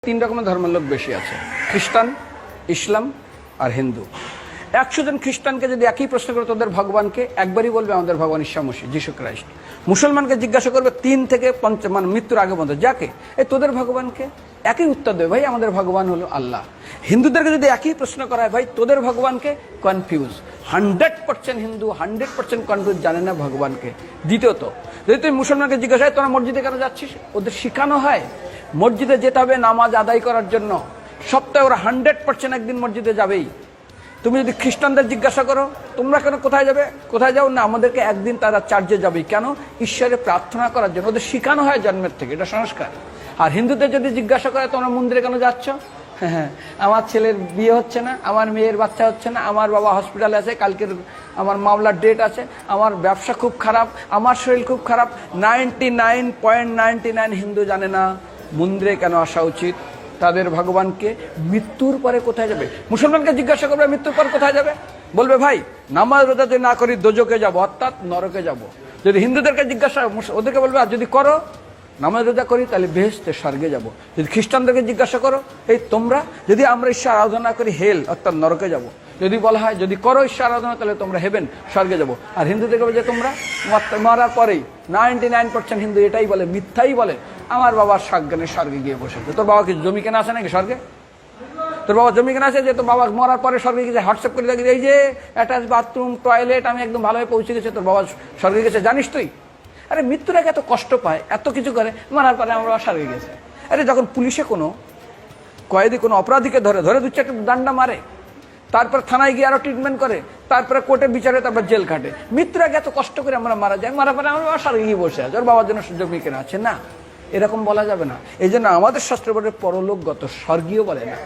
তিন রকমের ধর্মের লোক বেশি আছে, খ্রিস্টান, ইসলাম আর হিন্দু। 100 জন খ্রিস্টানকে যদি একই প্রশ্ন করে তোদের ভগবানকে, একবারই বলবে আমাদের ভগবান ঈসা মসীহ, যিশু ক্রাইস্ট। মুসলমানকে জিজ্ঞাসা করবে 3 থেকে 5 মানে মৃত্যুর আগে পর্যন্ত, যাকে এই তোদের ভগবানকে, একই উত্তর দেবে, ভাই আমাদের ভগবান হলো আল্লাহ। হিন্দুদেরকে যদি একই প্রশ্ন করা হয়, ভাই তোদের ভগবানকে, কনফিউজ। 100% হিন্দু 100% কনফিউজ, জানে না ভগবানকে। দ্বিতীয়ত, যদি তুই মুসলমানকে জিজ্ঞাসা হয় তোরা মসজিদে কেন যাচ্ছিস, ওদের শেখানো হয় মসজিদে যেতে হবে নামাজ আদায় করার জন্য। সপ্তাহে ওরা 100% একদিন মসজিদে যাবেই। তুমি যদি খ্রিস্টানদের জিজ্ঞাসা করো তোমরা কেন কোথায় যাবে, কোথায় যাও না, আমাদেরকে একদিন তারা চার্চে যাবে। কেন? ঈশ্বরে প্রার্থনা করার জন্য। ওদের শেখানো হয় জন্মের থেকে, এটা সংস্কার। আর হিন্দুদের যদি জিজ্ঞাসা করে তোমরা মন্দিরে কেন যাচ্ছ, হ্যাঁ আমার ছেলের বিয়ে হচ্ছে না, আমার মেয়ের বাচ্চা হচ্ছে না, আমার বাবা হসপিটালে আছে, কালকের আমার মামলার ডেট আছে, আমার ব্যবসা খুব খারাপ, আমার শরীর খুব খারাপ। 99.99 হিন্দু জানে না মন্দিরে কেন আসা উচিত, তাদের ভগবানকে মৃত্যুর পরে কোথায় যাবে। মুসলমানকে জিজ্ঞাসা করবে মৃত্যুর পর কোথায় যাবে, বলবে ভাই নামাজ রোজা যদি না করি দোজকে যাব, অর্থাৎ নরকে যাব। যদি হিন্দুদেরকে জিজ্ঞাসা, ওদেরকে বলবে আর যদি করো নামাজ রোজা করি তাহলে বেহেশতে স্বর্গে যাব। যদি খ্রিস্টানদেরকে জিজ্ঞাসা করো, এই তোমরা যদি আমরা ঈশ্বর আরাধনা করি হেল অর্থাৎ নরকে যাব। যদি বলা হয় যদি করো ঈশ্বর আরাধনা তাহলে তোমরা হেভেন স্বর্গে যাব। আর হিন্দুদেরকে বলে যে তোমরা মরার পরেই 99% হিন্দু এটাই বলে, মিথ্যাই বলে, আমার বাবার সজ্ঞানে স্বর্গে গিয়ে বসেছে। তোর বাবা কি জমি কেনা আছে নাকি স্বর্গে? তোর বাবা জমি কেনা আছে যে তোর বাবা মরার পরে স্বর্গে গেছে, হোয়াটসঅ্যাপ করে দেখি এই যে অ্যাটাচ বাথরুম টয়লেট আমি একদম ভালোভাবে পৌঁছে গেছে, তোর বাবা স্বর্গে গেছে জানিস তুই? আরে মৃত্যুর আগে এত কষ্ট পায়, এত কিছু করে, মারার পরে আমার বাবা স্বর্গে গেছে। আরে যখন পুলিশে কোনো কয়েদি কোনো অপরাধীকে ধরে 2-4 ডান্ডা মারে, তারপর থানায় গিয়ে আরো ট্রিটমেন্ট করে, তারপরে কোর্টে বিচারে, তারপর জেল কাটে, মৃত্যুর আগে এত কষ্ট করে আমরা মারা যাই, মারার পরে আমার বাবা স্বর্গে গিয়ে বসে আছে, ওর বাবার জন্য জমি কেনা আছে না, এরকম বলা যাবে না। এই জন্য আমাদের শাস্ত্র বলে পরলোকগত, স্বর্গীয় বলে না।